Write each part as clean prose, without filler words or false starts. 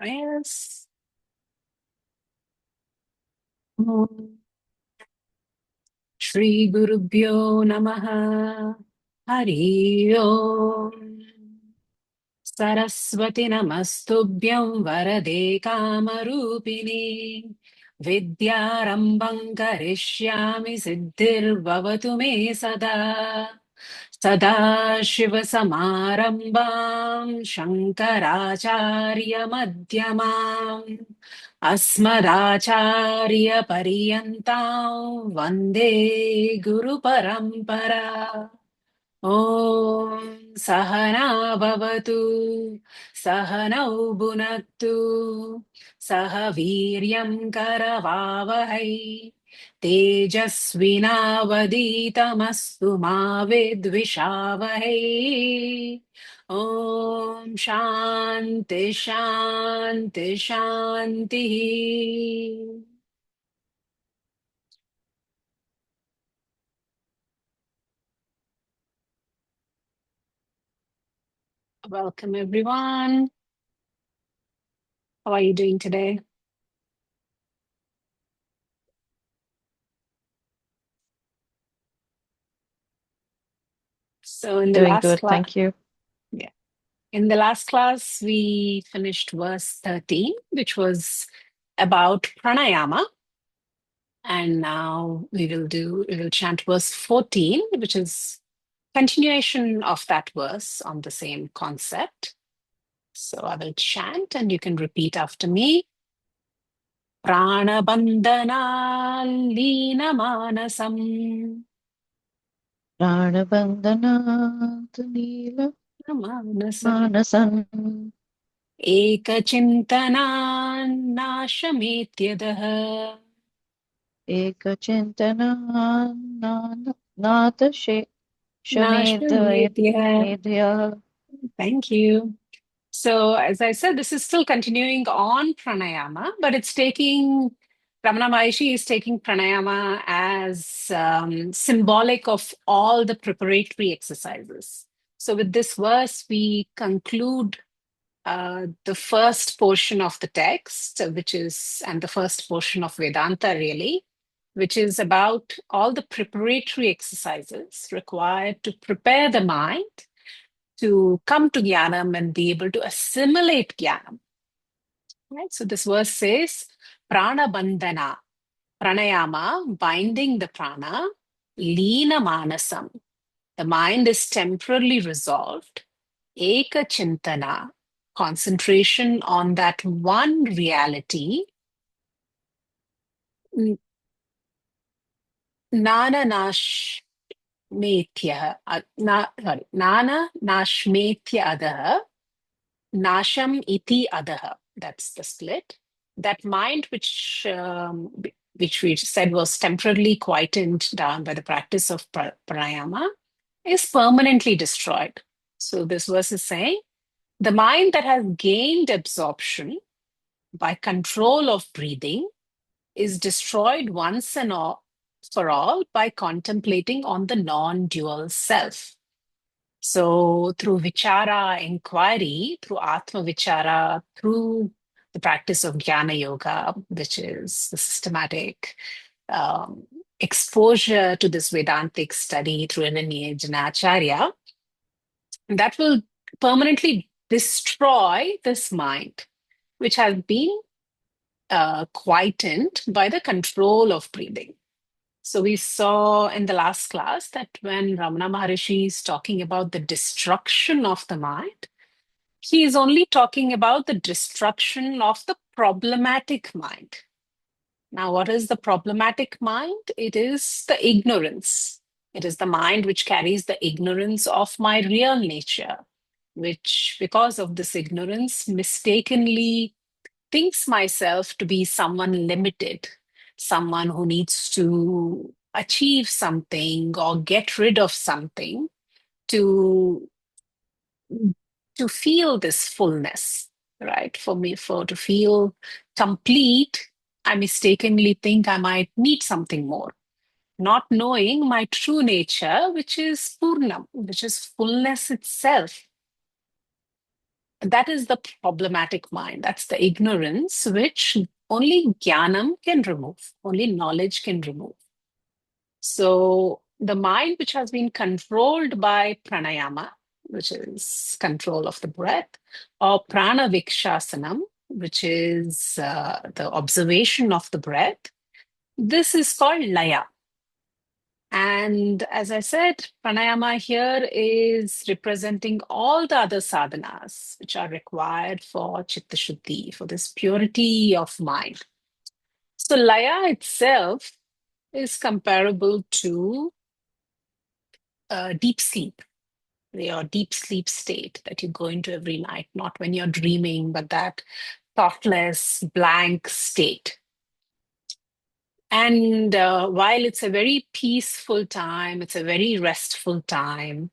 Yes. Om Shri Gurubhyo Namaha. Hari Om. Saraswati Namastubhyam Varade Kamarupini. Vidyarambam karishyami siddhir bhavatu me sada. Sadashivasamarambam Shankaracharya Asmadacharya Paryantam Vande Guru Parampara. Om Sahana Bhavatu Sahanau Bhunaktu Saha Viryam Karavavahai Tejasvinavaditamastu ma vidvishavahai. Om Shanti Shanti Shanti. Welcome everyone. How are you doing today? So in the Doing last good, class, thank you. yeah, in the last class we finished verse 13, which was about pranayama, and now we will chant verse 14, which is continuation of that verse on the same concept. So I will chant and you can repeat after me. Pranabandhana lina manasam. Pranabandhanath Neela Manasam. Manasan एकचिन्तनान्नाशमेत्यदः Ekachintana Nata Shamedaya नाशमेत्यः. Medhya. Thank you. So, as I said, this is still continuing on pranayama, but it's taking, Ramana Maharshi is taking pranayama as symbolic of all the preparatory exercises. So, with this verse, we conclude the first portion of the text, and the first portion of Vedanta, really, which is about all the preparatory exercises required to prepare the mind to come to Jnanam and be able to assimilate Jnanam. Right? So this verse says, Prana Bandhana, pranayama, binding the prana, lina manasam, the mind is temporarily resolved, eka chintana, concentration on that one reality, nana nash nana nashmetya adaha, nasham iti adaha. That's the split. That mind which we said was temporarily quietened down by the practice of pranayama is permanently destroyed. So this verse is saying the mind that has gained absorption by control of breathing is destroyed once and all for all by contemplating on the non-dual self. So through vichara, inquiry, through atma vichara, through the practice of jnana yoga, which is the systematic um, exposure to this Vedantic study through an lineage and acharya, that will permanently destroy this mind, which has been quietened by the control of breathing. So we saw in the last class that when Ramana Maharishi is talking about the destruction of the mind, he is only talking about the destruction of the problematic mind. Now, what is the problematic mind? It is the ignorance. It is the mind which carries the ignorance of my real nature, which, because of this ignorance, mistakenly thinks myself to be someone limited, someone who needs to achieve something or get rid of something to feel this fullness, right? For me, for to feel complete, I mistakenly think I might need something more, not knowing my true nature, which is Purnam, which is fullness itself. That is the problematic mind. That's the ignorance which only jnanam can remove, only knowledge can remove. So the mind which has been controlled by pranayama, which is control of the breath, or prana vikshasanam, which is the observation of the breath, this is called laya. And as I said, pranayama here is representing all the other sadhanas which are required for chitta shuddhi, for this purity of mind. So laya itself is comparable to deep sleep, your deep sleep state that you go into every night, not when you're dreaming, but that thoughtless, blank state. And while it's a very peaceful time, it's a very restful time,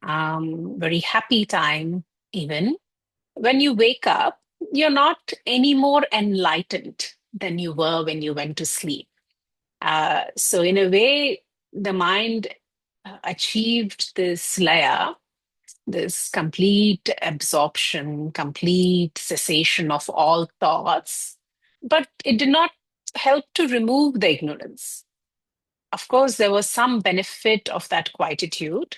very happy time, even when you wake up, you're not any more enlightened than you were when you went to sleep. So, in a way, the mind achieved this laya, this complete absorption, complete cessation of all thoughts, but it did not help to remove the ignorance. Of course, there was some benefit of that quietude.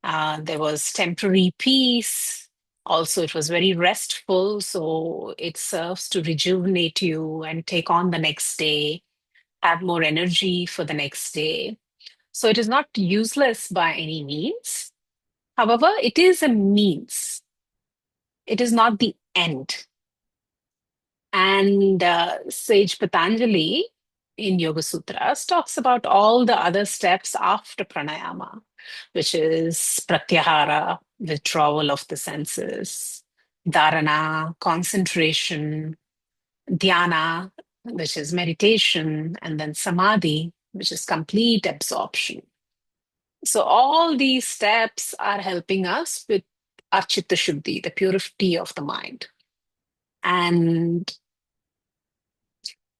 There was temporary peace. Also, it was very restful, so it serves to rejuvenate you and take on the next day, have more energy for the next day. So it is not useless by any means. However, it is a means. It is not the end. And Sage Patanjali in Yoga Sutras talks about all the other steps after pranayama, which is pratyahara, withdrawal of the senses, dharana, concentration, dhyana, which is meditation, and then samadhi, which is complete absorption. So all these steps are helping us with our chitta shuddhi, the purity of the mind. And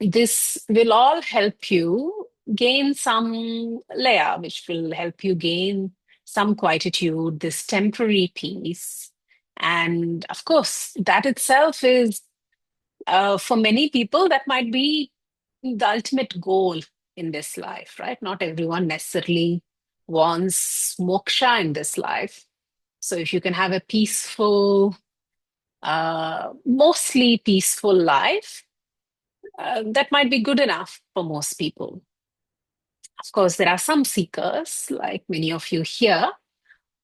this will all help you gain some laya, which will help you gain some quietude, this temporary peace. And of course, that itself is, for many people, that might be the ultimate goal in this life, right? Not everyone necessarily wants moksha in this life. So if you can have a peaceful, mostly peaceful life, that might be good enough for most people. Of course, there are some seekers, like many of you here,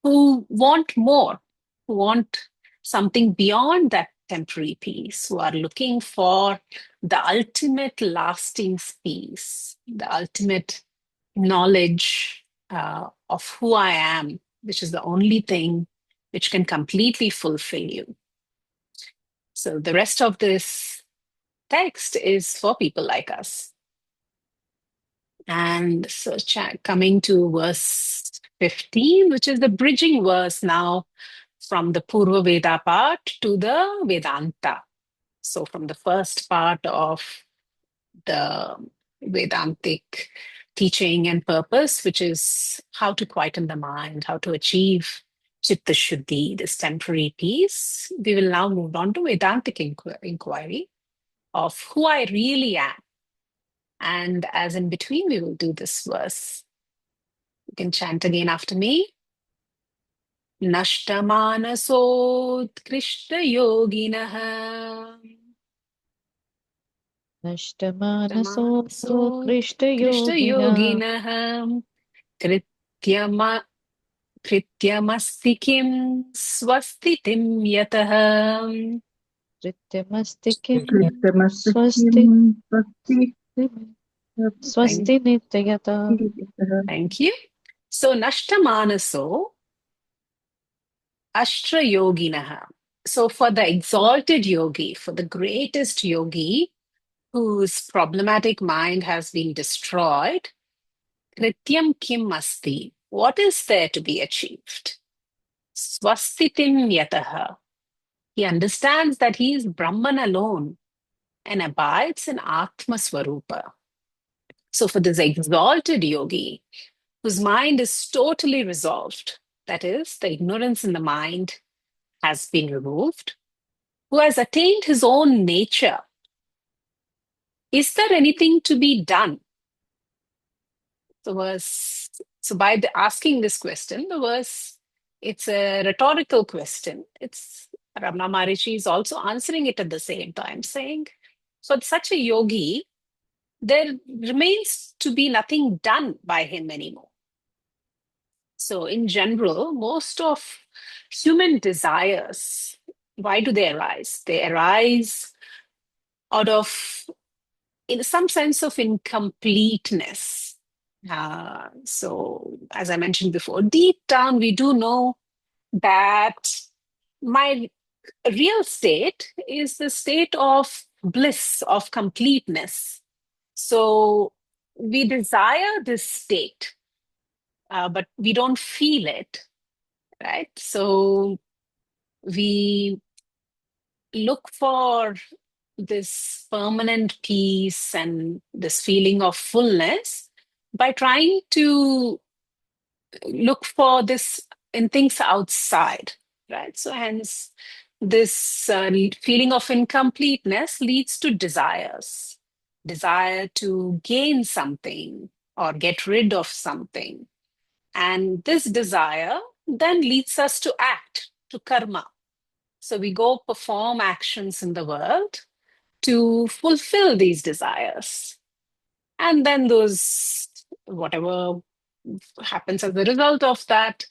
who want more, who want something beyond that temporary peace, who are looking for the ultimate lasting peace, the ultimate knowledge of who I am, which is the only thing which can completely fulfill you. So the rest of this text is for people like us. And so coming to verse 15, which is the bridging verse now from the Purva Veda part to the Vedanta. So from the first part of the Vedantic teaching and purpose, which is how to quieten the mind, how to achieve Chitta Shuddhi, this temporary peace, we will now move on to Vedantic inquiry of who I really am. And as in between, we will do this verse. You can chant again after me. Nashtamanasotkrishtayoginaha. नष्टमानसोत्कृष्टयोगिनः Krishtayoginaha. Krityama Krityamasti kim swastitim yataha. कृत्यमस्ति किं कृतमस्तु किं स्वस्ति स्वस्ति Thank, स्वस्ति नित्ययता thank you. So Nashtamanaso Ashtra Yoginaha. So for the exalted yogi, for the greatest yogi whose problematic mind has been destroyed, Krityam Kim Asti. What is there to be achieved? Swastitim Yataha. He understands that he is Brahman alone and abides in Atma Swarupa. So for this exalted yogi, whose mind is totally resolved, that is, the ignorance in the mind has been removed, who has attained his own nature, is there anything to be done? So by asking this question, it's a rhetorical question. It's Ramana Maharishi is also answering it at the same time, saying, for such a yogi, there remains to be nothing done by him anymore. So in general, most of human desires, why do they arise? They arise out of, in some sense, of incompleteness. So, as I mentioned before, deep down, we do know that my real state is the state of bliss, of completeness. So, we desire this state, but we don't feel it, right? So, we look for this permanent peace and this feeling of fullness by trying to look for this in things outside, right? So, hence, this feeling of incompleteness leads to desires, desire to gain something or get rid of something. And this desire then leads us to act, to karma. So, we go perform actions in the world to fulfill these desires. And then those, whatever happens as a result of that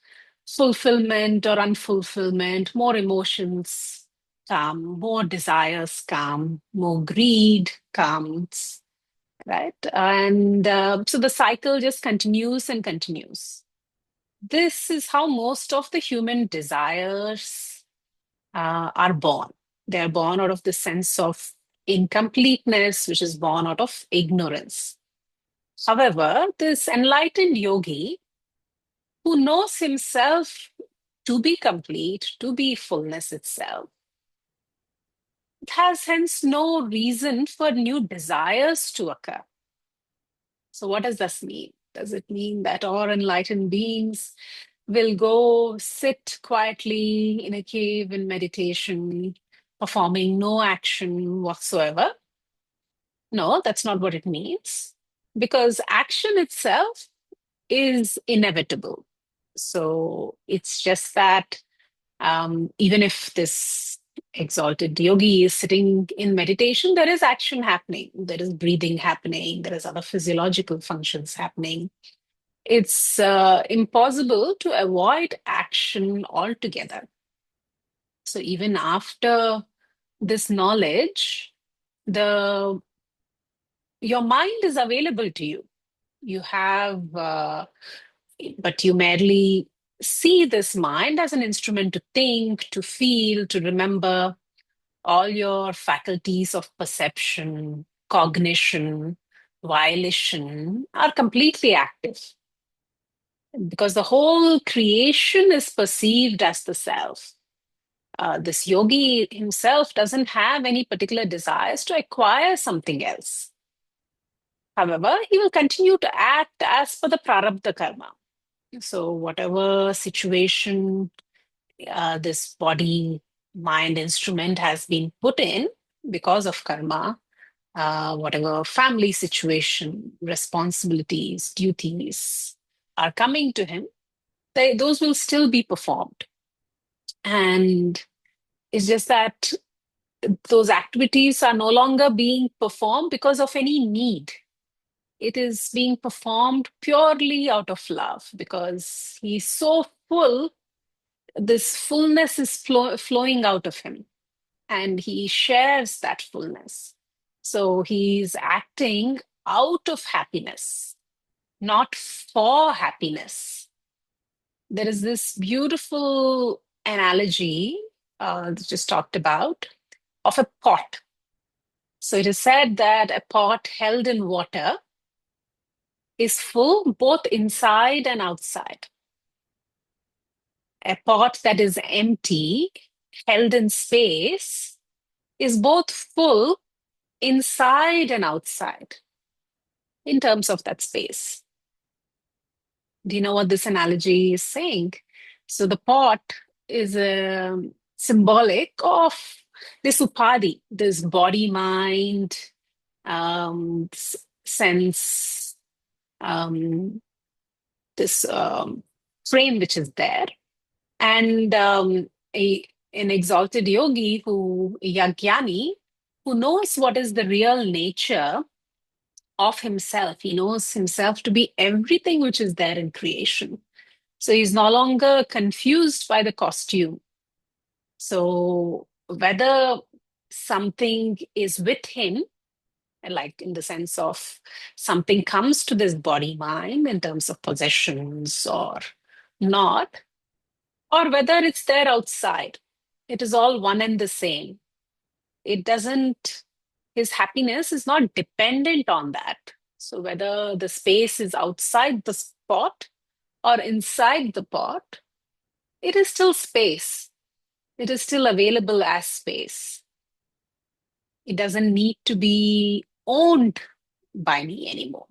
fulfillment or unfulfillment, more emotions come, more desires come, more greed comes, right? And so the cycle just continues and continues. This is how most of the human desires are born. They're born out of the sense of incompleteness, which is born out of ignorance. However, this enlightened yogi who knows himself to be complete, to be fullness itself, has hence no reason for new desires to occur. So, what does this mean? Does it mean that all enlightened beings will go sit quietly in a cave in meditation, performing no action whatsoever? No, that's not what it means. Because action itself is inevitable. So it's just that even if this exalted yogi is sitting in meditation, there is action happening, there is breathing happening, there is other physiological functions happening. It's impossible to avoid action altogether. So even after this knowledge, the your mind is available to you. You have, but you merely see this mind as an instrument to think, to feel, to remember. All your faculties of perception, cognition, volition are completely active because the whole creation is perceived as the self. This yogi himself doesn't have any particular desires to acquire something else. However, he will continue to act as per the prarabdha karma. So, whatever situation this body, mind instrument has been put in because of karma, whatever family situation, responsibilities, duties are coming to him, those will still be performed. And it's just that those activities are no longer being performed because of any need. It is being performed purely out of love because he's so full, this fullness is flowing out of him and he shares that fullness. So he's acting out of happiness, not for happiness. There is this beautiful analogy just talked about of a pot. So it is said that a pot held in water is full both inside and outside. A pot that is empty, held in space, is both full inside and outside in terms of that space. Do you know what this analogy is saying? So the pot is a symbolic of this upadhi, this body, mind, sense, um, this frame which is there. And an exalted yogi who, Yagyani, who knows what is the real nature of himself. He knows himself to be everything which is there in creation. So he's no longer confused by the costume. So whether something is with him, like in the sense of something comes to this body mind in terms of possessions or not, or whether it's there outside, it is all one and the same. It doesn't, his happiness is not dependent on that. So whether the space is outside the pot or inside the pot, it is still space. It is still available as space. It doesn't need to be owned by me anymore.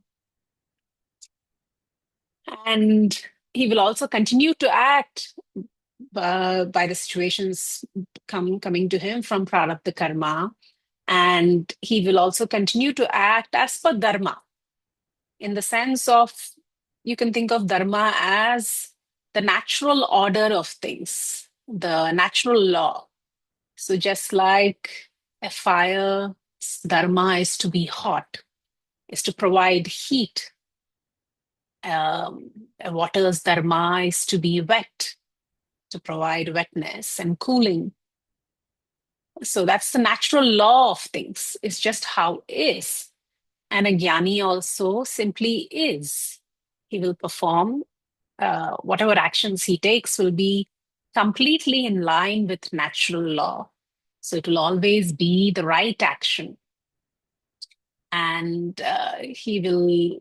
And he will also continue to act by the situations coming to him from prarabdha karma. And he will also continue to act as per dharma, in the sense of, you can think of dharma as the natural order of things, the natural law. So just like a fire, dharma is to be hot, is to provide heat. A water's dharma is to be wet, to provide wetness and cooling. So that's the natural law of things. It's just how it is. And a jnani also simply is. He will perform whatever actions he takes will be completely in line with natural law. So it will always be the right action. And he will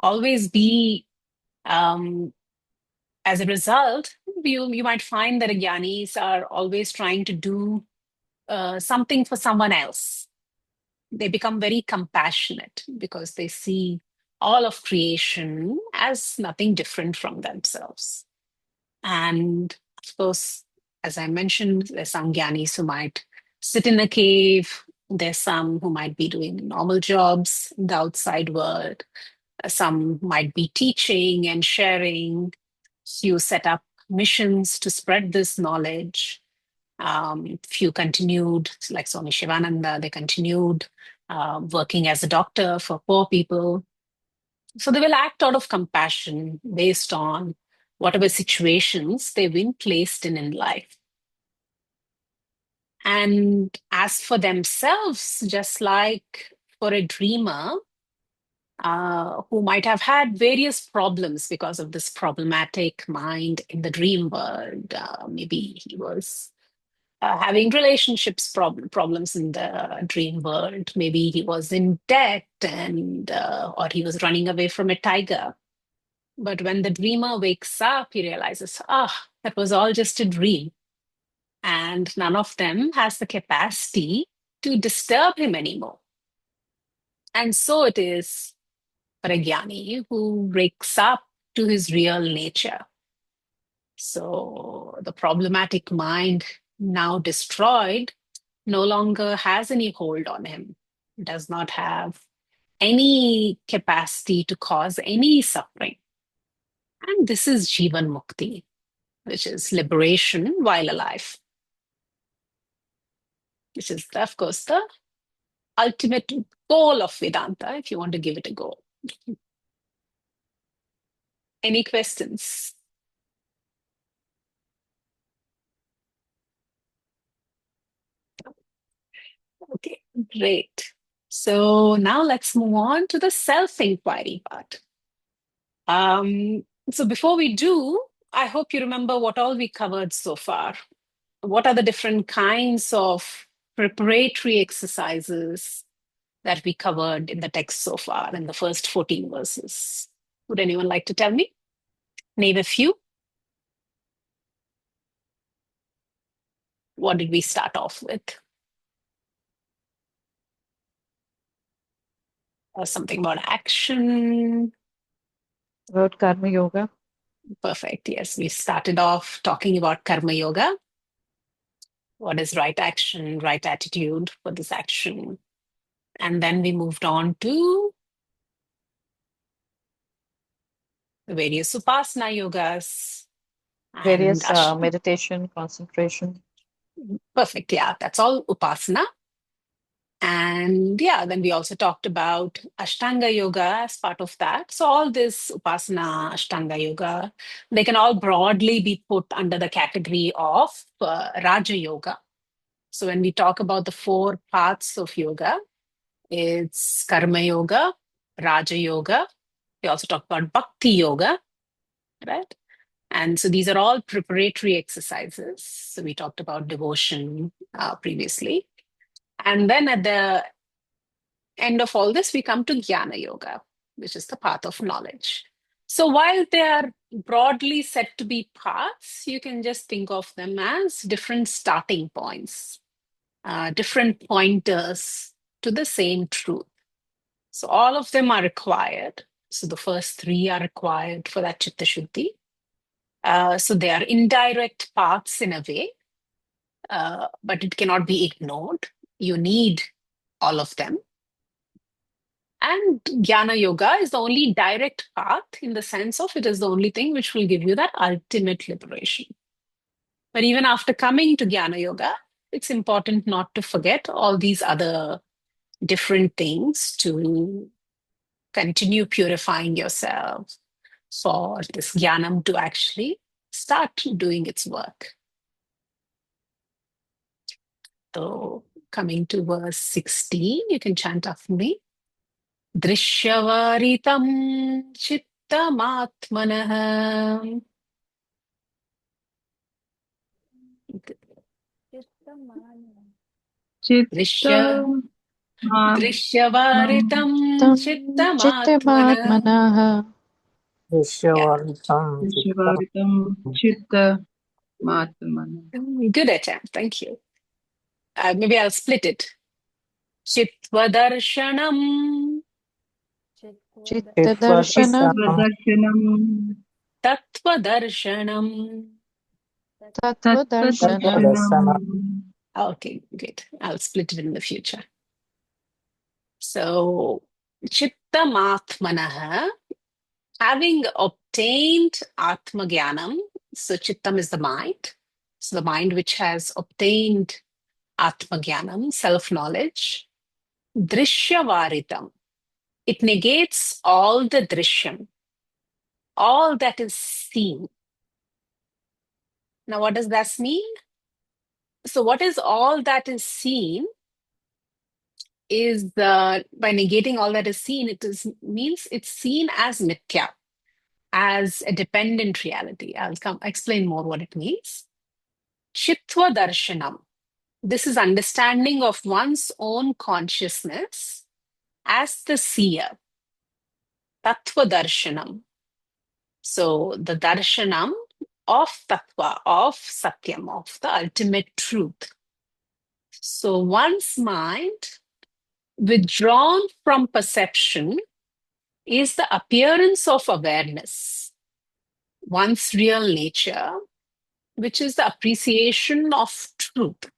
always be, as a result, you might find that jnanis are always trying to do something for someone else. They become very compassionate because they see all of creation as nothing different from themselves. And of course, as I mentioned, there's some jnanis who might sit in a cave. There's some who might be doing normal jobs in the outside world. Some might be teaching and sharing. Few set up missions to spread this knowledge. Few continued, like Swami Shivananda, they continued working as a doctor for poor people. So they will act out of compassion based on whatever situations they've been placed in life. And as for themselves, just like for a dreamer who might have had various problems because of this problematic mind in the dream world, maybe he was having relationships problems in the dream world. Maybe he was in debt and or he was running away from a tiger. But when the dreamer wakes up, he realizes, that was all just a dream. And none of them has the capacity to disturb him anymore. And so it is for a jnani who wakes up to his real nature. So the problematic mind, now destroyed, no longer has any hold on him, does not have any capacity to cause any suffering. And this is Jivan Mukti, which is liberation while alive, which is, of course, the ultimate goal of Vedanta, if you want to give it a goal. Any questions? Okay, great. So now let's move on to the self-inquiry part. So before we do, I hope you remember what all we covered so far. What are the different kinds of preparatory exercises that we covered in the text so far in the first 14 verses? Would anyone like to tell me? Name a few. What did we start off with? Something about action. About Karma Yoga. Perfect. Yes, we started off talking about Karma Yoga. What is right action, right attitude for this action? And then we moved on to the various upasana yogas and Various meditation, concentration. perfect. Yeah, that's all upasana. And yeah, then we also talked about Ashtanga yoga as part of that. So all this upasana, Ashtanga yoga, they can all broadly be put under the category of Raja yoga. So when we talk about the four paths of yoga, it's Karma yoga, Raja yoga. We also talk about Bhakti yoga, right? And so these are all preparatory exercises. So we talked about devotion previously. And then at the end of all this, we come to Jnana Yoga, which is the path of knowledge. So while they are broadly said to be paths, you can just think of them as different starting points, different pointers to the same truth. So all of them are required. So the first three are required for that Chitta Shuddhi. So they are indirect paths in a way, but it cannot be ignored. You need all of them. And Jnana Yoga is the only direct path in the sense of it is the only thing which will give you that ultimate liberation. But even after coming to Jnana Yoga, it's important not to forget all these other different things to continue purifying yourself for this Jnanam to actually start doing its work. So coming to verse 16, you can chant after me. Drishyavaritam chittamatmanah. Chitta Drishya, Drishyavaritam Tam chittamatmanah. chittamatmanaha. Yeah, Drishyavaritam Chitta. Shivaritam Chitta Matmana. good attempt. Thank you. Maybe I'll split it. Chitvadarshanam, Chittadarshanam. Chitvadarshanam Tattvadarsanam Tattvadarshanam. Tattvadarsanam. Tattvadarsanam Tattvadarsanam Okay, good. I'll split it in the future. So, Chittamatmanah, having obtained Atma Jnanam, so Chittam is the mind. So, the mind which has obtained Atma Jnanam, self knowledge, Drishyavaritam, it negates all the Drishyam, all that is seen. Now, what does that mean? So, what is all that is seen? Is by negating all that is seen, it is means it's seen as mithya, as a dependent reality. I'll explain more what it means. Chitva darshanam. This is understanding of one's own consciousness as the seer. Tattva darshanam. So the darshanam of tattva, of satyam, of the ultimate truth. So one's mind withdrawn from perception is the appearance of awareness, one's real nature, which is the appreciation of truth.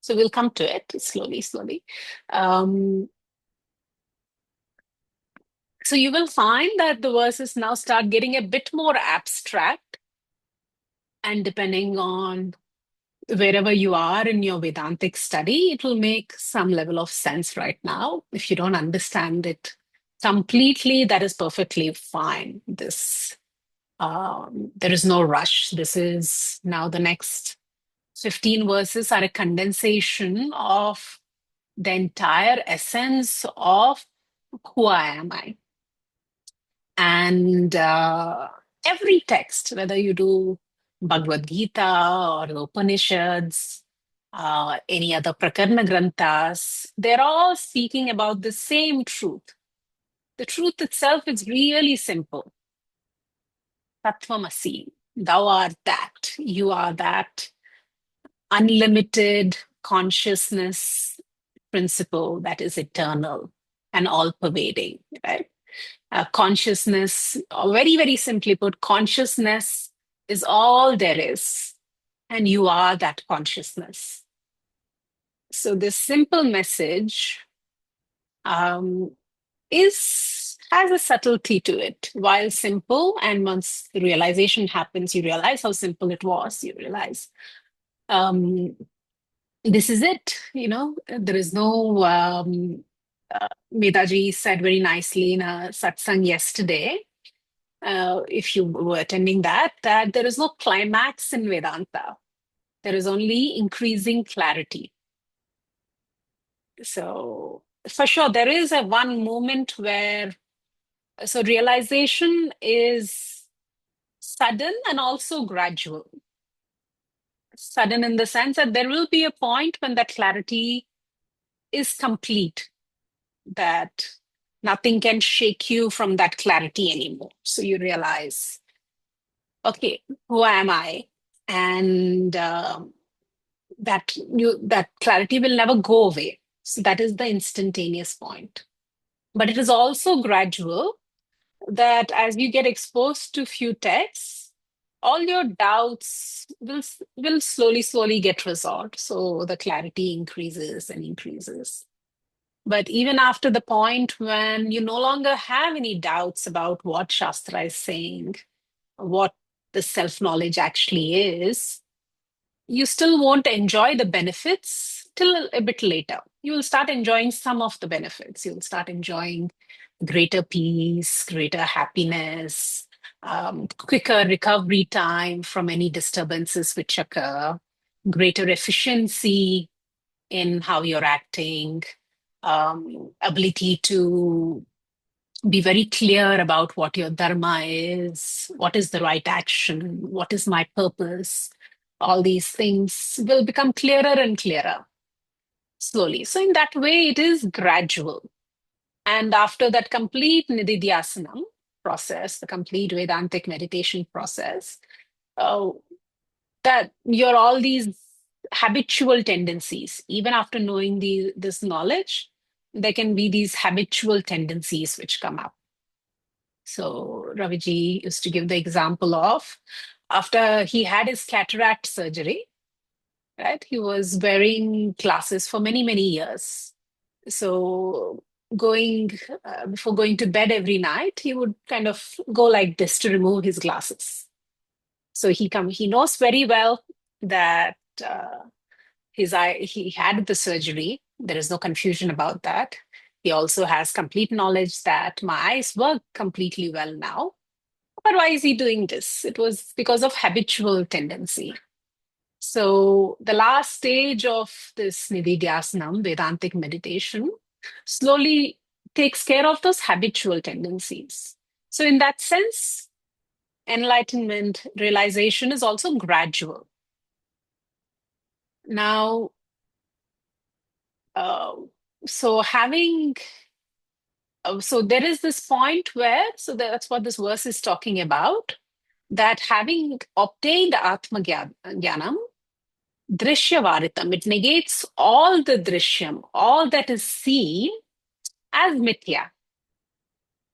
So we'll come to it slowly, slowly. So you will find that the verses now start getting a bit more abstract, and depending on wherever you are in your Vedantic study, it will make some level of sense right now. If you don't understand it completely, that is perfectly fine. There is no rush. This is now the next 15 verses are a condensation of the entire essence of who am I. And every text, whether you do Bhagavad Gita or the Upanishads, any other Prakarna Granthas, they're all speaking about the same truth. The truth itself is really simple. Tattvamasi, thou art that, you are that unlimited consciousness principle that is eternal and all pervading, right? Consciousness, very, very simply put, consciousness is all there is. and you are that consciousness. So this simple message um, has a subtlety to it. While simple, and once the realization happens, you realize how simple it was. You realize um, this is it. There is no. Medaji said very nicely in a satsang yesterday. If you were attending that there is no climax in Vedanta. There is only increasing clarity. So for sure, there is a one moment where realization is sudden and also gradual. Sudden in the sense that there will be a point when that clarity is complete, that nothing can shake you from that clarity anymore. So you realize, okay, who am I? And that clarity will never go away. So that is the instantaneous point. But it is also gradual, that as you get exposed to few texts, all your doubts will slowly get resolved. So the clarity increases and increases. But even after the point when you no longer have any doubts about what Shastra is saying, what the self-knowledge actually is, you still won't enjoy the benefits till a bit later. You will start enjoying some of the benefits. You'll start enjoying greater peace, greater happiness, quicker recovery time from any disturbances which occur, greater efficiency in how you're acting, ability to be very clear about what your dharma is, what is the right action, what is my purpose. All these things will become clearer and clearer slowly. So, in that way, it is gradual. And after that complete nididhyasanam process, the complete Vedantic meditation process, uh, that your all these habitual tendencies, even after knowing this knowledge, there can be these habitual tendencies which come up. So Raviji used to give the example of after he had his cataract surgery, right? He was wearing glasses for many, many years. So going before going to bed every night, he would kind of go like this to remove his glasses. So he knows very well that his eye he had the surgery. There is no confusion about that. He also has complete knowledge that my eyes work completely well now. But why is he doing this? It was because of habitual tendency. So the last stage of this Nididhyasanam, Vedantic meditation, slowly takes care of those habitual tendencies. So in that sense, enlightenment, realization is also gradual. Now, uh, so having so there is this point where, so that's what this verse is talking about, that having obtained Atma Jnanam, Drishyavaritam, it negates all the Drishyam, all that is seen as Mithya.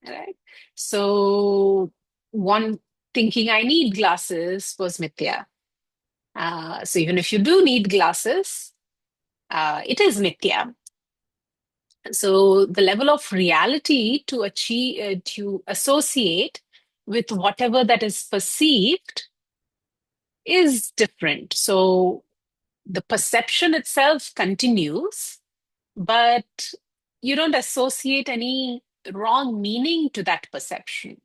Right? So one thinking I need glasses was Mithya. So even if you do need glasses, it is Mithya. So the level of reality to achieve, to associate with whatever that is perceived is different. So the perception itself continues, but you don't associate any wrong meaning to that perception.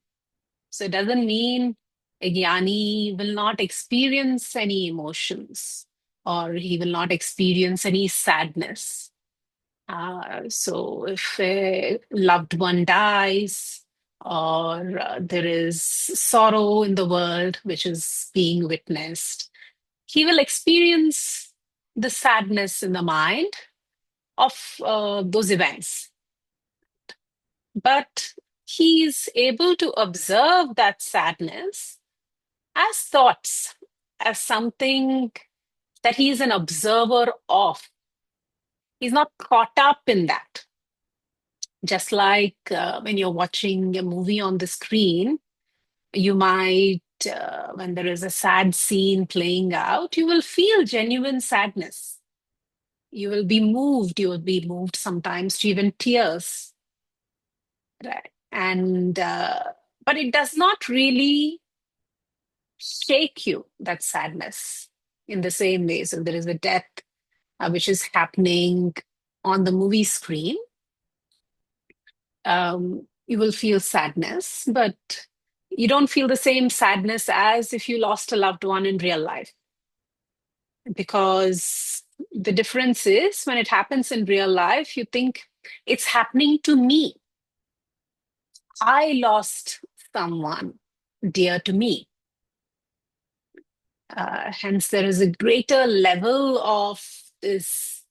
So it doesn't mean a jnani will not experience any emotions or he will not experience any sadness. So if a loved one dies or there is sorrow in the world which is being witnessed, he will experience the sadness in the mind of those events. But he is able to observe that sadness as thoughts, as something that he is an observer of. He's not caught up in that. Just like when you're watching a movie on the screen, you might when there is a sad scene playing out, you will feel genuine sadness. You will be moved. You will be moved sometimes to even tears. Right. And but it does not really shake you, that sadness, in the same way. So there is a death which is happening on the movie screen. You will feel sadness, but you don't feel the same sadness as if you lost a loved one in real life. Because the difference is when it happens in real life, you think it's happening to me. I lost someone dear to me. Hence, there is a greater level of this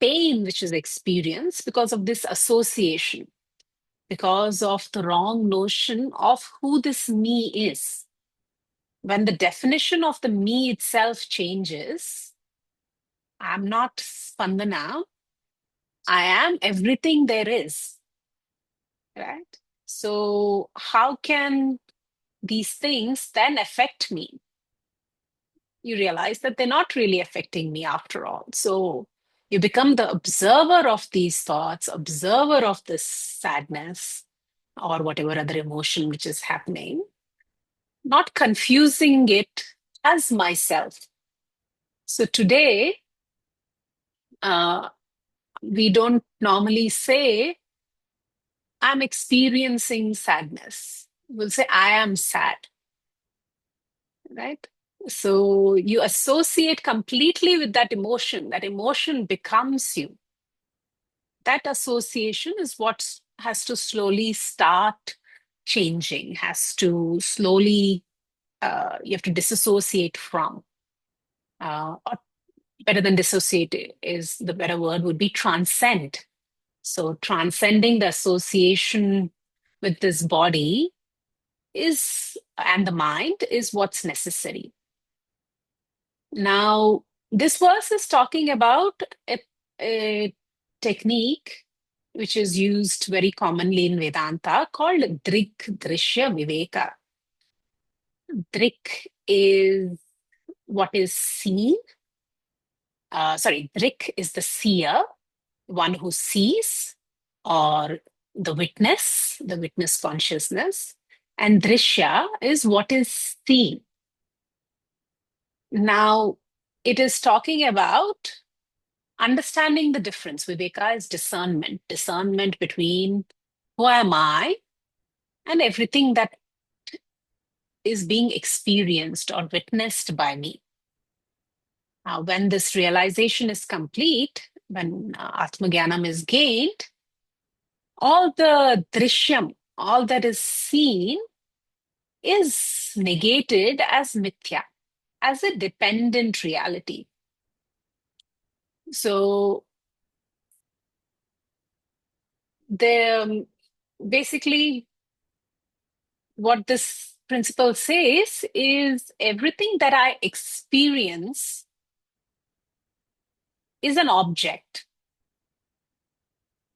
pain which is experienced because of this association, because of the wrong notion of who this me is. When the definition of the me itself changes, I'm not Spandana, I am everything there is, right? So, how can these things then affect me? You realize that they're not really affecting me after all. So, you become the observer of these thoughts, observer of this sadness or whatever other emotion which is happening, not confusing it as myself. So, today, we don't normally say, I'm experiencing sadness. We'll say, I am sad, right? So you associate completely with that emotion becomes you. That association is what has to slowly start changing, has to slowly, you have to disassociate from. Or better than dissociate is the better word would be transcend. So transcending the association with this body is and the mind is what's necessary. Now, this verse is talking about a technique which is used very commonly in Vedanta called Drik Drishya Viveka. Drik is what is seen. Drik is the seer, one who sees, or the witness consciousness. And Drishya is what is seen. Now, it is talking about understanding the difference. Viveka is discernment between who am I and everything that is being experienced or witnessed by me. When this realization is complete, when Atmagyanam is gained, all the drishyam, all that is seen, is negated as mithya, as a dependent reality. So, basically, what this principle says is everything that I experience is an object,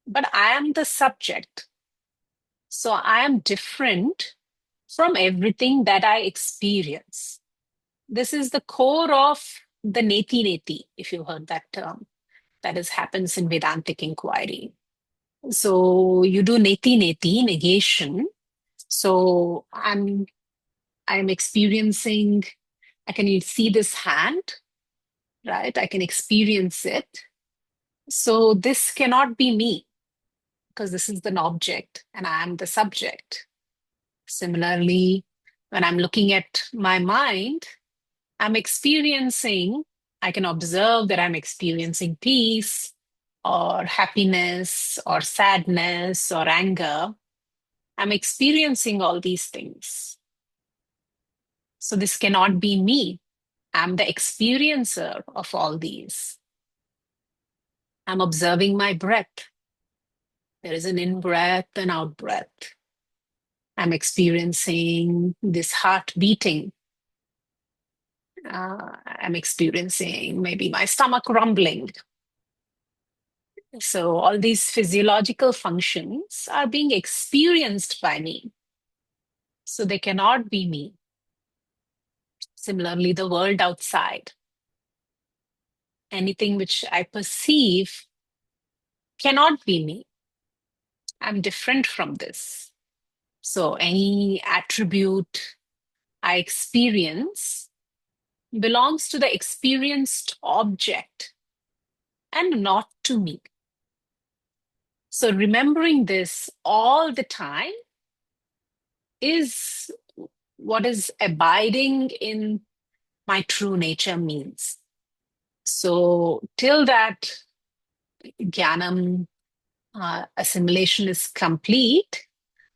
but I am the subject. So I am different from everything that I experience. This is the core of the neti neti, if you heard that term. That happens in Vedantic inquiry. So you do neti neti, negation. So I'm experiencing, I can see this hand, right? I can experience it. So this cannot be me because this is an object and I am the subject. Similarly, when I'm looking at my mind, I'm experiencing, I can observe that I'm experiencing peace or happiness or sadness or anger. I'm experiencing all these things. So this cannot be me. I'm the experiencer of all these. I'm observing my breath. There is an in-breath and out-breath. I'm experiencing this heart beating. I'm experiencing maybe my stomach rumbling. So all these physiological functions are being experienced by me. So they cannot be me. Similarly, the world outside, anything which I perceive cannot be me. I'm different from this. So any attribute I experience belongs to the experienced object and not to me. So remembering this all the time is what is abiding in my true nature means. So till that jnanam assimilation is complete,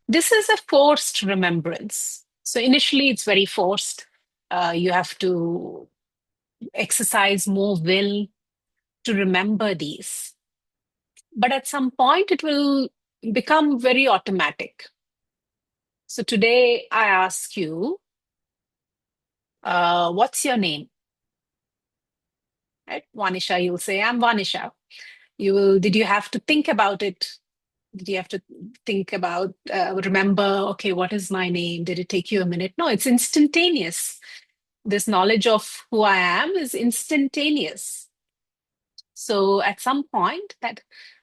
this is a forced remembrance. So initially it's very forced. You have to exercise more will to remember these. But at some point it will become very automatic. So today I ask you, what's your name? Right? Vanisha, you'll say, I'm Vanisha. Did you have to think about it? Did you have to think about, remember, okay, what is my name? Did it take you a minute? No, it's instantaneous. This knowledge of who I am is instantaneous. So at some point, that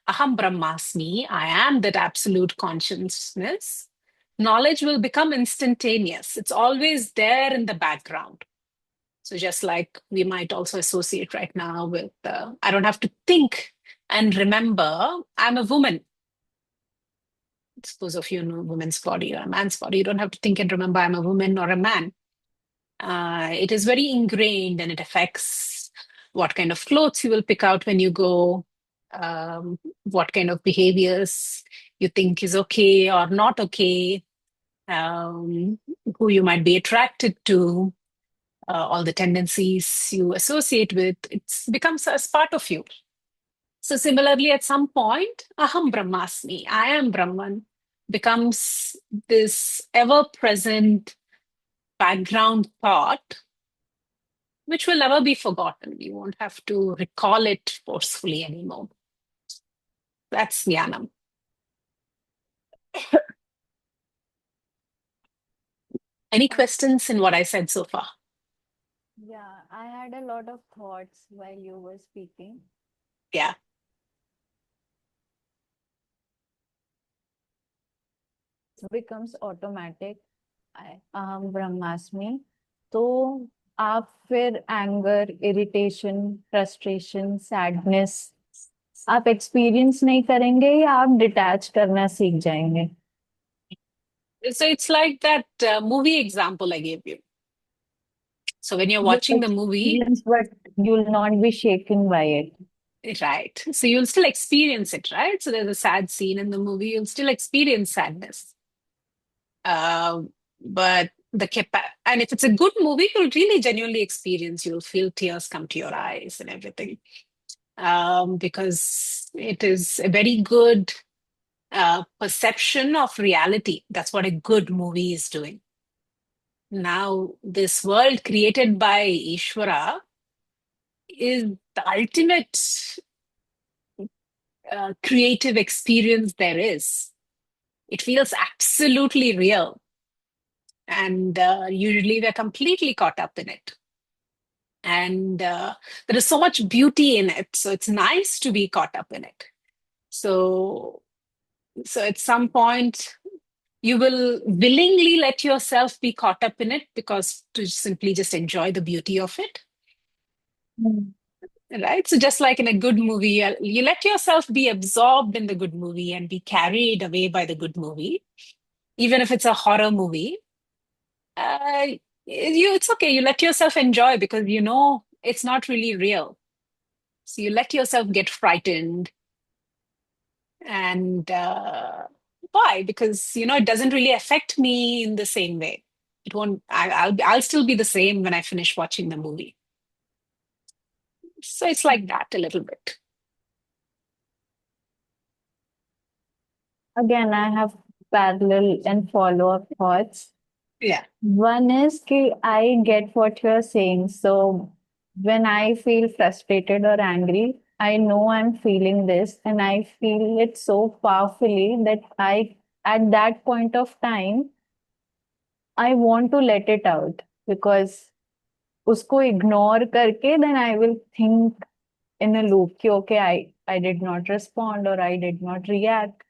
aham brahmasmi, I am that absolute consciousness, knowledge will become instantaneous. It's always there in the background. So just like we might also associate right now with, I don't have to think and remember, I'm a woman. Suppose if you know woman's body or a man's body, you don't have to think and remember I'm a woman or a man. It is very ingrained and it affects what kind of clothes you will pick out when you go, what kind of behaviors you think is okay or not okay, who you might be attracted to, all the tendencies you associate with, it becomes as part of you. So similarly, at some point, aham brahmasmi, I am Brahman, becomes this ever-present background thought, which will never be forgotten. You won't have to recall it forcefully anymore. That's jnanam. Any questions in what I said so far? Yeah, I had a lot of thoughts while you were speaking. Yeah. It becomes automatic. ब्रह्मास्मि तो आप फिर anger irritation frustration sadness आप experience नहीं करेंगे या आप detach करना सीख जाएंगे? So it's like that movie example I gave you. So when you're You'll watching the movie, experience, but you'll not be shaken by it. right? So you'll still experience it, right? So there's a sad scene in the movie, you'll still experience sadness. But and if it's a good movie, you'll really genuinely experience, you'll feel tears come to your eyes and everything. Because it is a very good perception of reality. That's what a good movie is doing. Now, this world created by Ishvara is the ultimate creative experience there is. It feels absolutely real. And usually we're completely caught up in it. And there is so much beauty in it. So it's nice to be caught up in it. So at some point, you will willingly let yourself be caught up in it because to simply just enjoy the beauty of it. Right? So just like in a good movie, you let yourself be absorbed in the good movie and be carried away by the good movie, even if it's a horror movie. It's okay. You let yourself enjoy because you know it's not really real. So you let yourself get frightened. And why? Because you know it doesn't really affect me in the same way. It won't. I'll still be the same when I finish watching the movie. So it's like that a little bit. Again, I have parallel and follow-up thoughts. Yeah. One is that I get what you're saying. So when I feel frustrated or angry, I know I'm feeling this and I feel it so powerfully that at that point of time, I want to let it out because उसको ignore करके then I will think in a loop कि okay I did not respond or I did not react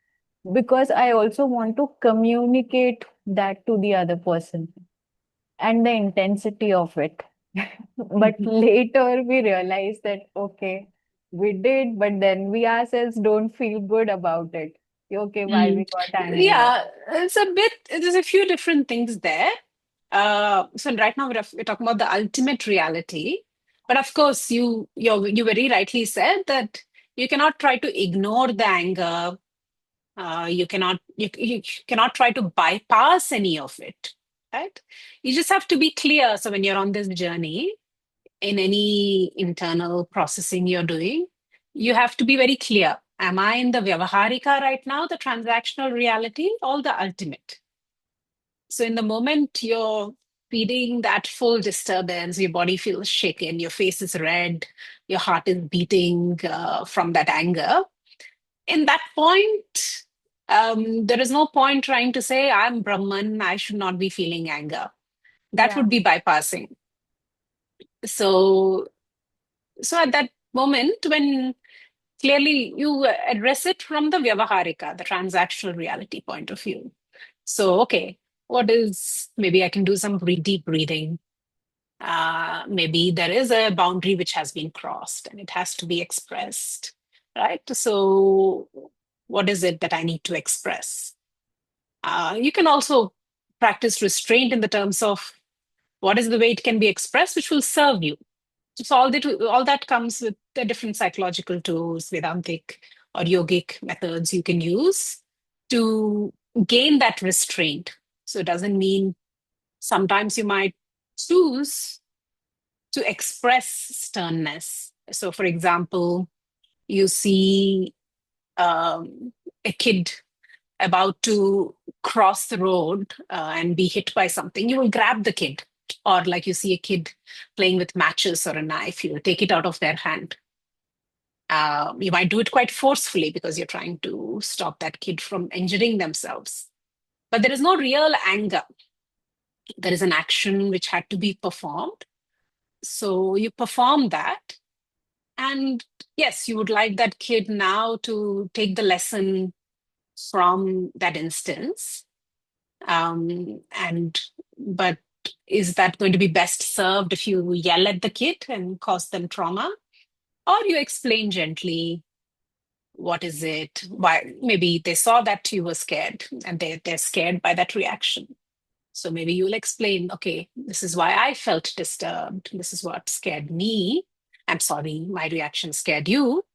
because I also want to communicate that to the other person and the intensity of it. But later we realize that okay, we did, but then we ourselves don't feel good about it. Okay, why we Mm. got angry. Yeah, there's a few different things there. So right now we're talking about the ultimate reality. But of course, you very rightly said that you cannot try to ignore the anger. You cannot try to bypass any of it, right? You just have to be clear. So when you're on this journey, in any internal processing you're doing, you have to be very clear. Am I in the Vyavaharika right now, the transactional reality, or the ultimate? So in the moment you're feeling that full disturbance, your body feels shaken, your face is red, your heart is beating from that anger. In that point, there is no point trying to say, I'm Brahman, I should not be feeling anger. That Yeah, would be bypassing. So, so at that moment, when clearly you address it from the Vyavaharika, the transactional reality point of view. So, okay, maybe I can do some deep breathing. Maybe there is a boundary which has been crossed and it has to be expressed, right? So, what is it that I need to express? You can also practice restraint in the terms of what is the way it can be expressed, which will serve you. So all that comes with the different psychological tools, Vedantic or yogic methods you can use to gain that restraint. So it doesn't mean sometimes you might choose to express sternness. So, for example, you see a kid about to cross the road and be hit by something, you will grab the kid. Or like you see a kid playing with matches or a knife, you take it out of their hand. You might do it quite forcefully because you're trying to stop that kid from injuring themselves. But there is no real anger. There is an action which had to be performed. So you perform that. And yes, you would like that kid now to take the lesson from that instance. But is that going to be best served if you yell at the kid and cause them trauma? Or you explain gently, what is it? Why? Maybe they saw that you were scared and they're scared by that reaction. So maybe you'll explain, okay, this is why I felt disturbed. This is what scared me. I'm sorry, my reaction scared you,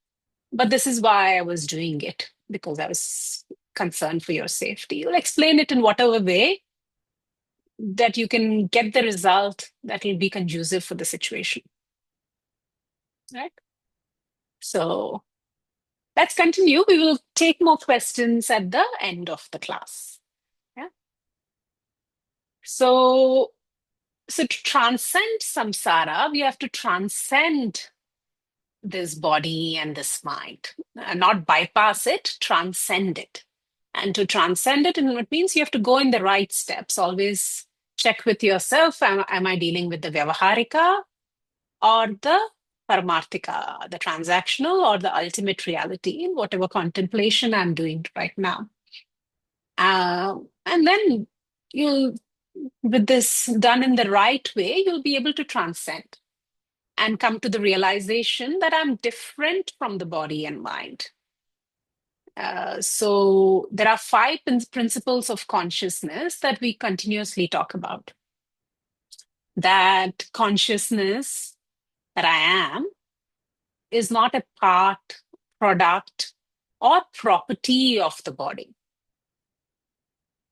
but this is why I was doing it because I was concerned for your safety. You'll explain it in whatever way that you can get the result that will be conducive for the situation. Right? So let's continue. We will take more questions at the end of the class. Yeah. So to transcend samsara, we have to transcend this body and this mind, not bypass it, transcend it. And to transcend it, and it means you have to go in the right steps. Always check with yourself, am I dealing with the Vyavaharika or the Paramarthika, the transactional or the ultimate reality in whatever contemplation I'm doing right now. And then you'll, with this done in the right way, you'll be able to transcend and come to the realization that I'm different from the body and mind. So there are five principles of consciousness that we continuously talk about. That consciousness that I am is not a part, product, or property of the body.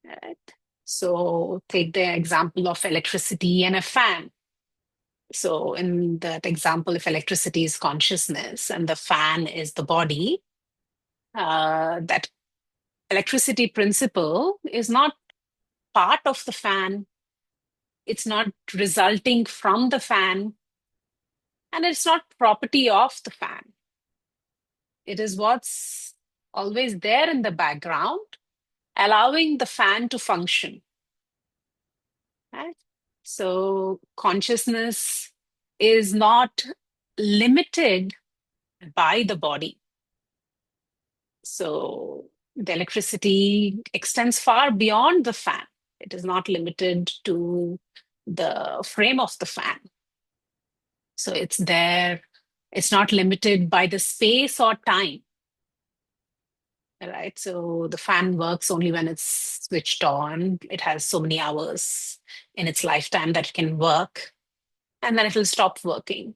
Right? So take the example of electricity and a fan. So in that example, if electricity is consciousness and the fan is the body, that electricity principle is not part of the fan. It's not resulting from the fan, and it's not property of the fan. It is what's always there in the background, allowing the fan to function. Right? So consciousness is not limited by the body. So the electricity extends far beyond the fan. It is not limited to the frame of the fan. So it's there. It's not limited by the space or time. Right. So the fan works only when it's switched on. It has so many hours in its lifetime that it can work, and then it will stop working.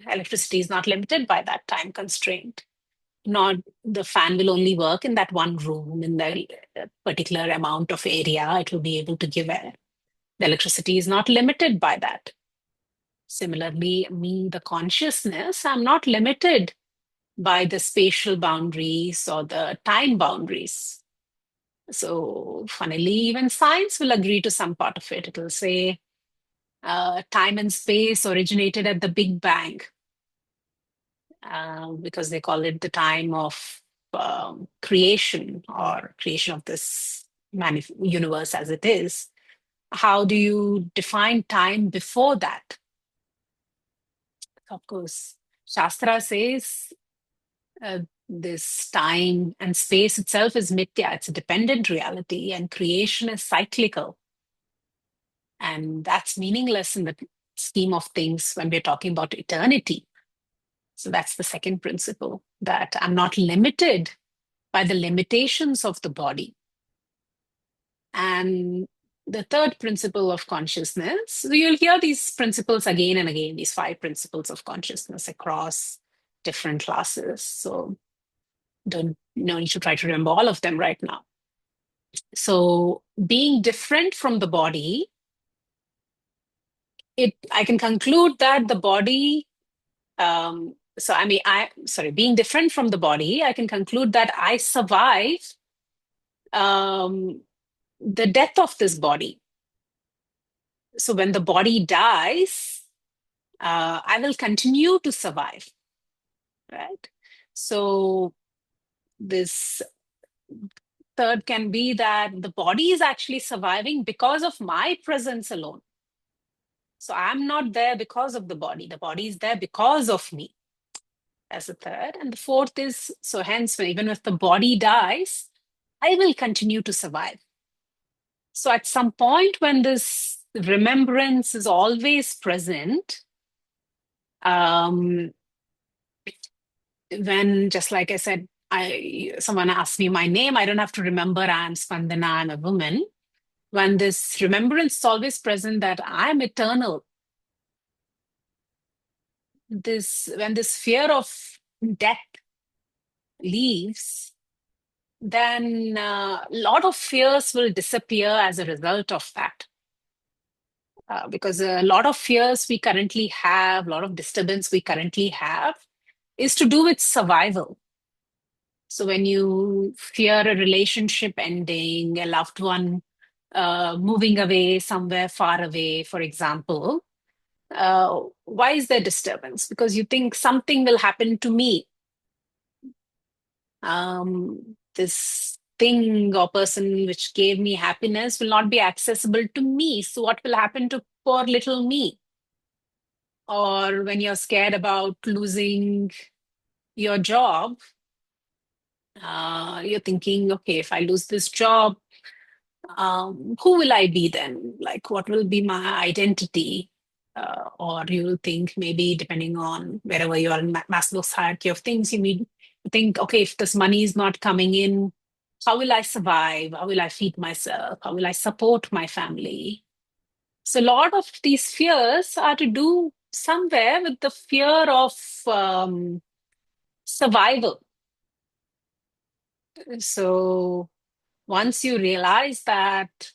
Electricity is not limited by that time constraint. Not the fan will only work in that one room in the particular amount of area it will be able to give air. The electricity is not limited by that. Similarly, me, the consciousness, I'm not limited by the spatial boundaries or the time boundaries. So, funnily, even science will agree to some part of it. It will say time and space originated at the Big Bang, because they call it the time of creation or creation of this universe as it is. How do you define time before that? Of course, Shastra says this time and space itself is mithya, it's a dependent reality, and creation is cyclical. And that's meaningless in the scheme of things when we're talking about eternity. So that's the second principle, that I'm not limited by the limitations of the body. And the third principle of consciousness, so you'll hear these principles again and again, these 5 principles of consciousness across different classes. So no need to try to remember all of them right now. So being different from the body, I can conclude that the body, being different from the body, I can conclude that I survive the death of this body. So when the body dies, I will continue to survive, right? So this third can be that the body is actually surviving because of my presence alone. So I'm not there because of the body is there because of me, as a third. And the fourth is, so hence, even if the body dies, I will continue to survive. So at some point when this remembrance is always present, when, just like I said, someone asked me my name, I don't have to remember I'm Spandana, I'm a woman. When this remembrance is always present that I'm eternal, when this fear of death leaves, then a lot of fears will disappear as a result of that. Because a lot of fears we currently have, a lot of disturbance we currently have, is to do with survival. So when you fear a relationship ending, a loved one moving away somewhere far away, for example, why is there disturbance? Because you think something will happen to me. This thing or person which gave me happiness will not be accessible to me. So what will happen to poor little me? Or when you're scared about losing your job, you're thinking, okay, if I lose this job, who will I be then? Like, what will be my identity? Or you'll think, maybe depending on wherever you are in Maslow's hierarchy of things, you need to think, okay, if this money is not coming in, how will I survive? How will I feed myself? How will I support my family? So a lot of these fears are to do somewhere with the fear of survival. So once you realize that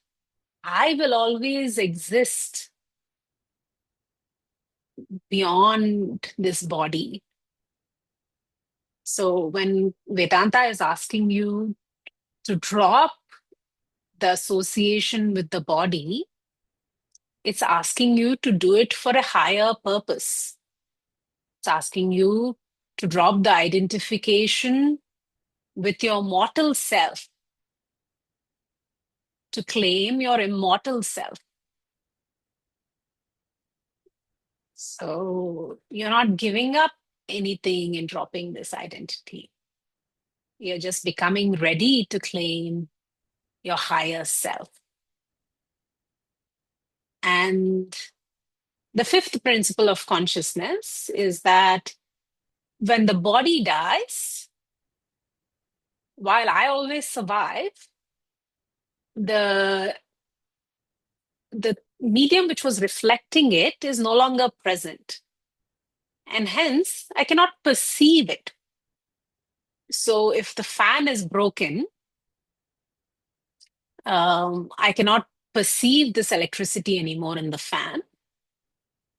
I will always exist beyond this body. So when Vedanta is asking you to drop the association with the body, it's asking you to do it for a higher purpose. It's asking you to drop the identification with your mortal self, to claim your immortal self. So you're not giving up anything and dropping this identity. You're just becoming ready to claim your higher self. And the fifth principle of consciousness is that when the body dies, while I always survive, the medium which was reflecting it is no longer present. And hence, I cannot perceive it. So if the fan is broken, I cannot perceive this electricity anymore in the fan.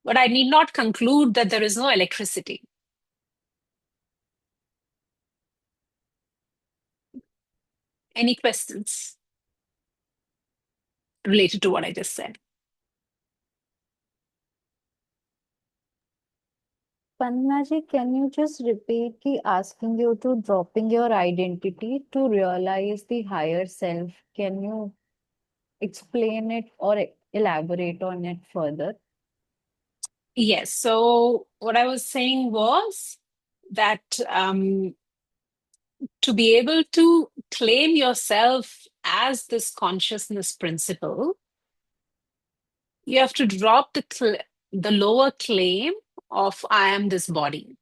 But I need not conclude that there is no electricity. Any questions related to what I just said? Pannaji, can you just repeat the asking you to dropping your identity to realize the higher self? Can you explain it or elaborate on it further? Yes. So what I was saying was that to be able to claim yourself as this consciousness principle, you have to drop the lower claim of I am this body.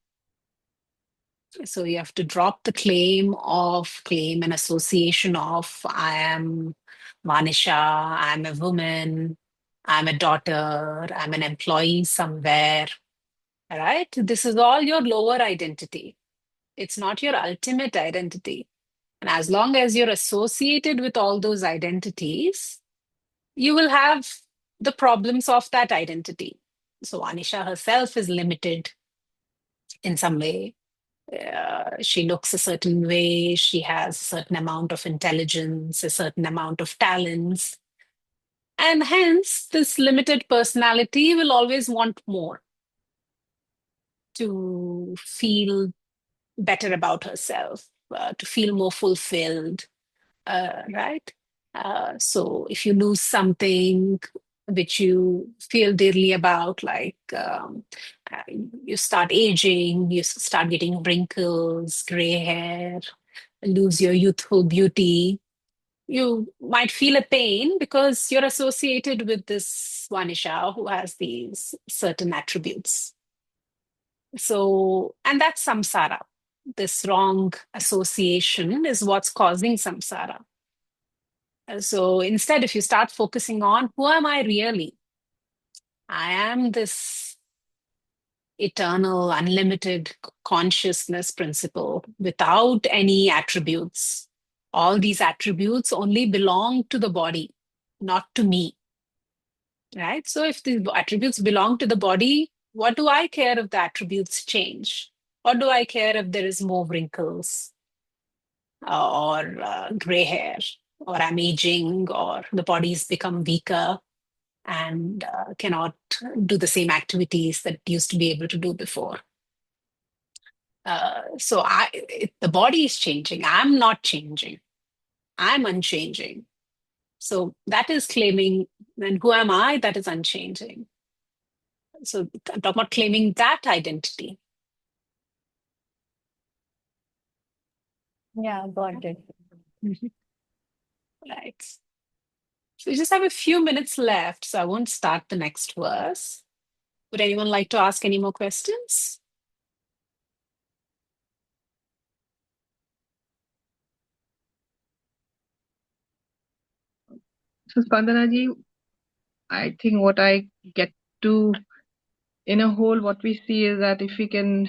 So you have to drop the claim and association of I am Vanisha, I'm a woman, I'm a daughter, I'm an employee somewhere. All right. This is all your lower identity. It's not your ultimate identity. And as long as you're associated with all those identities, you will have the problems of that identity. So Anisha herself is limited in some way. She looks a certain way, she has a certain amount of intelligence, a certain amount of talents. And hence, this limited personality will always want more to feel better about herself, to feel more fulfilled, right? So if you lose something which you feel dearly about, like uh, you start aging, you start getting wrinkles, gray hair, lose your youthful beauty, you might feel a pain because you're associated with this Vanisha who has these certain attributes. So, and that's samsara. This wrong association is what's causing samsara. So instead, if you start focusing on who am I really? I am this eternal, unlimited consciousness principle without any attributes. All these attributes only belong to the body, not to me. Right? So if the attributes belong to the body, what do I care if the attributes change? What do I care if there is more wrinkles or gray hair, or I'm aging, or the body's become weaker and cannot do the same activities that it used to be able to do before? So the body is changing. I'm not changing. I'm unchanging. So that is claiming, then who am I? That is unchanging. So I'm talking about claiming that identity. Yeah, got it. Mhm. Right. So we just have a few minutes left, so I won't start the next verse. Would anyone like to ask any more questions? So Spandanaji, I think what I get to in a whole, what we see is that if we can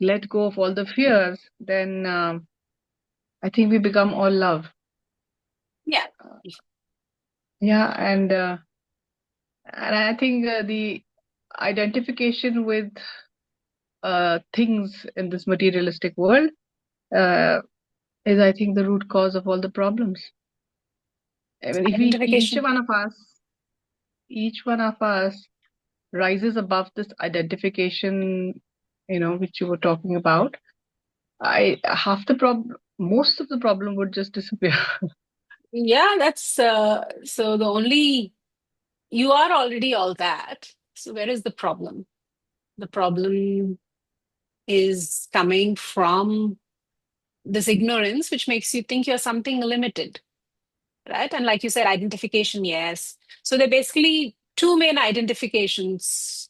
let go of all the fears, then I think we become all love. Yeah. Yeah, and I think the identification with things in this materialistic world uh, is, I think, the root cause of all the problems. I mean, if we, Identification. each one of us rises above this identification, which you were talking about, most of the problem would just disappear. Yeah, that's so the only, you are already all that. So where is the problem? The problem is coming from this ignorance, which makes you think you're something limited, right? And like you said, identification, yes. So they're basically two main identifications.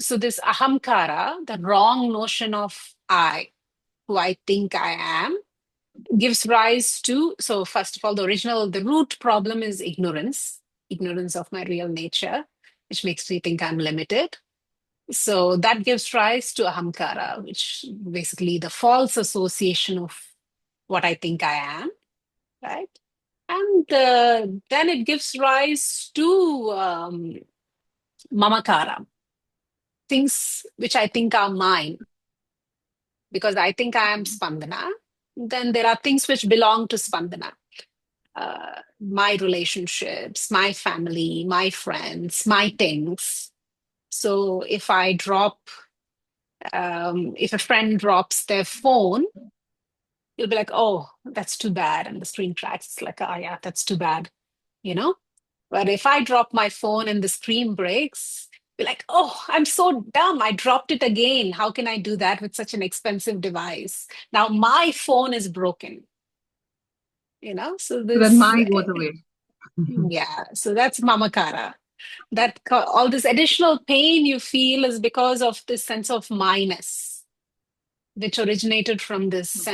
So this ahamkara, the wrong notion of I, who I think I am, gives rise to, so first of all, the root problem is ignorance of my real nature, which makes me think I'm limited. So that gives rise to ahamkara, which basically the false association of what I think I am, right? And then it gives rise to mamakara, things which I think are mine, because I think I am Spandana. Then there are things which belong to Spandana. My relationships, my family, my friends, my things. So if if a friend drops their phone, you'll be like, oh, that's too bad. And the screen cracks. It's like, oh, yeah, that's too bad, you know? But if I drop my phone and the screen breaks, be like, oh, I'm so dumb. I dropped it again. How can I do that with such an expensive device? Now my phone is broken, So So that this, my goes away. yeah, so that's mamakara. All this additional pain you feel is because of this sense of minus, which originated from this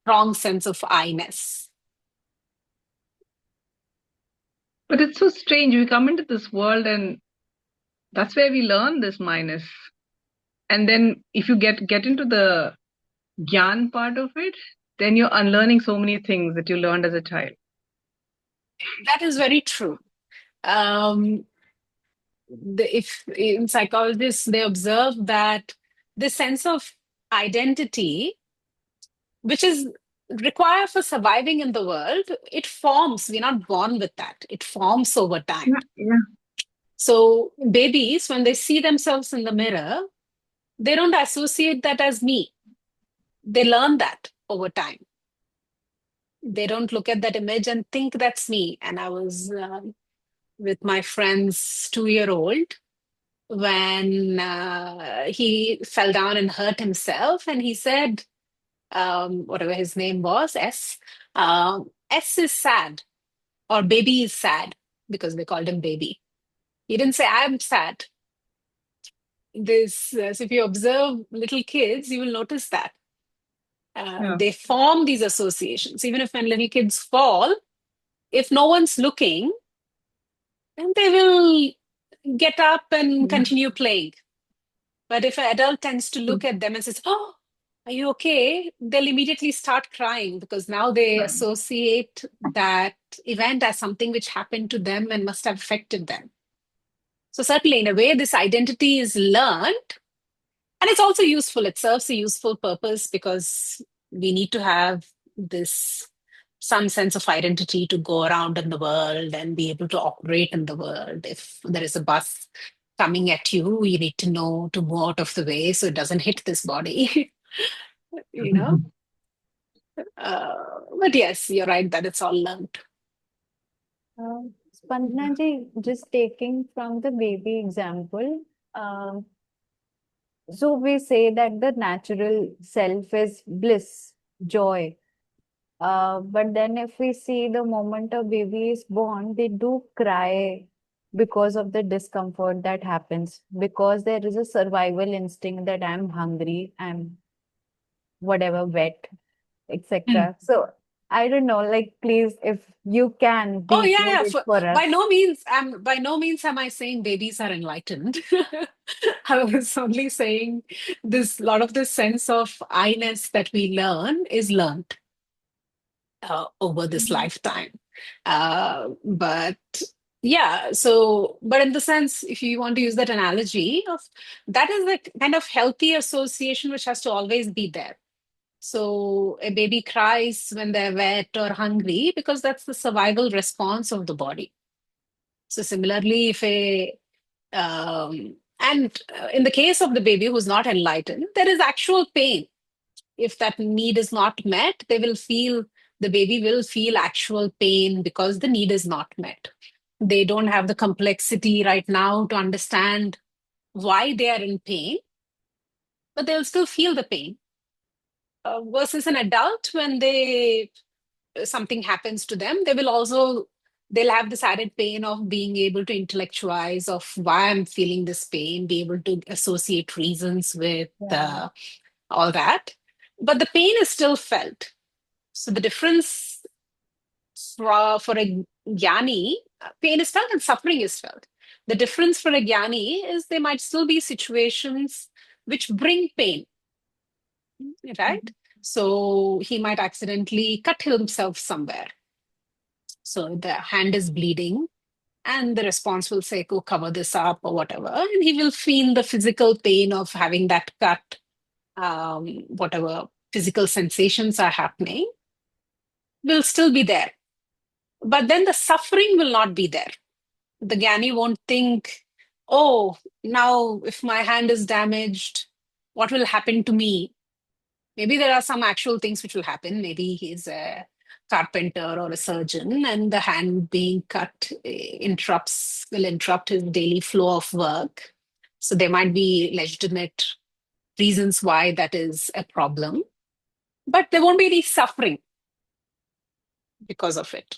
wrong sense of I-ness. But it's so strange. We come into this world and that's where we learn this minus. And then if you get into the Gyan part of it, then you're unlearning so many things that you learned as a child. That is very true. If in psychologists, they observe that the sense of identity, which is required for surviving in the world, it forms. We're not born with that. It forms over time. Yeah. So babies, when they see themselves in the mirror, they don't associate that as me. They learn that over time. They don't look at that image and think that's me. And I was with my friend's 2-year-old when he fell down and hurt himself. And he said, whatever his name was, S is sad, or baby is sad, because they called him baby. He didn't say, I'm sad. So if you observe little kids, you will notice that. They form these associations. Even if when little kids fall, if no one's looking, then they will get up and continue playing. But if an adult tends to look at them and says, oh, are you okay? They'll immediately start crying because now they associate that event as something which happened to them and must have affected them. So certainly, in a way, this identity is learned, and it's also useful. It serves a useful purpose because we need to have some sense of identity to go around in the world and be able to operate in the world. If there is a bus coming at you, you need to know to move out of the way so it doesn't hit this body. you know but yes, you're right that it's all learned. Spandana ji, just taking from the baby example, so we say that the natural self is bliss, joy. But then if we see the moment a baby is born, they do cry because of the discomfort that happens, because there is a survival instinct that I'm hungry, I'm whatever, wet, etc. So I don't know, like please, if you can Oh yeah, decode it for us. by no means am I saying babies are enlightened. I was only saying this lot of this sense of I-ness that we learn is learned over this lifetime. But yeah, but in the sense, if you want to use that analogy of that is the kind of healthy association which has to always be there. So a baby cries when they're wet or hungry because that's the survival response of the body. So similarly, in the case of the baby who's not enlightened, there is actual pain. If that need is not met, the baby will feel actual pain because the need is not met. They don't have the complexity right now to understand why they are in pain, but they'll still feel the pain. Versus an adult, when something happens to them, they'll have this added pain of being able to intellectualize of why I'm feeling this pain, be able to associate reasons with Yeah. all that. But the pain is still felt. So the difference for a jnani, pain is felt and suffering is felt. The difference for a jnani is there might still be situations which bring pain, right? So he might accidentally cut himself somewhere. So the hand is bleeding, and the response will say, go cover this up or whatever. And he will feel the physical pain of having that cut, whatever physical sensations are happening will still be there. But then the suffering will not be there. The Gyani won't think, oh, now if my hand is damaged, what will happen to me? Maybe there are some actual things which will happen. Maybe he's a carpenter or a surgeon, and the hand being cut will interrupt his daily flow of work. So there might be legitimate reasons why that is a problem, but there won't be any suffering because of it.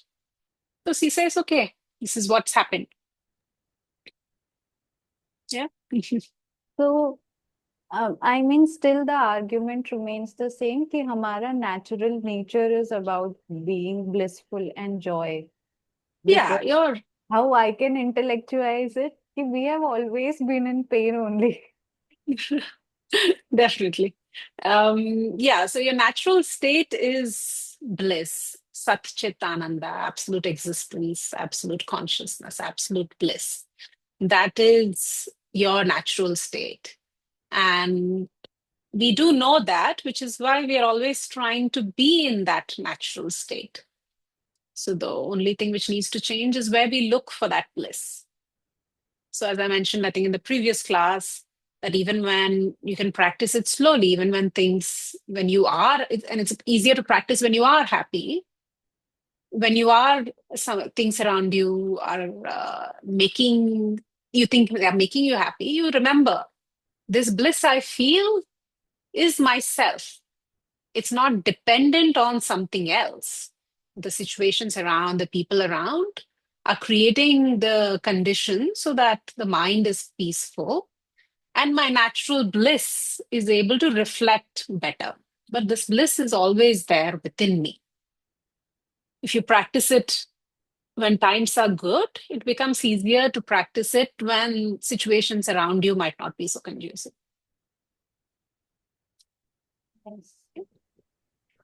So he says, okay, this is what's happened. Yeah. So, I mean, still the argument remains the same कि हमारा natural nature is about being blissful and joy. Yeah, Because how I can intellectualize it, कि we have always been in pain only. definitely. Yeah, so your natural state is bliss, Sat Chit Ananda, absolute existence, absolute consciousness, absolute bliss. That is your natural state. And we do know that, which is why we are always trying to be in that natural state. So the only thing which needs to change is where we look for that bliss. So as I mentioned, I think in the previous class, that even when you can practice it slowly, even when you are, and it's easier to practice when you are happy, when you are, some things around you are you think they are making you happy, you remember this bliss I feel is myself. It's not dependent on something else. The situations around, the people around are creating the conditions so that the mind is peaceful and my natural bliss is able to reflect better. But this bliss is always there within me. If you practice it when times are good, it becomes easier to practice it when situations around you might not be so conducive. Yes.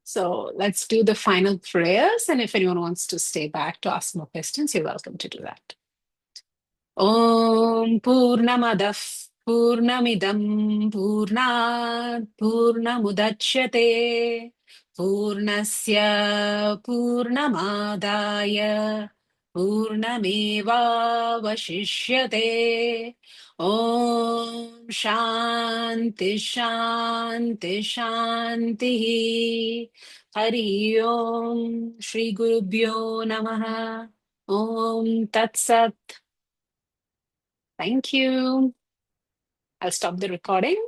So let's do the final prayers. And if anyone wants to stay back to ask more questions, you're welcome to do that. Om Purnamadah Purnamidam Purnat Purnamudachyate Purnasya Purnamadaya Purnameva Vashishyate. Om Shanti Shanti Shanti. Hari Om Shri Gurubhyo Namaha. Om Tat Sat. Thank you. I'll stop the recording.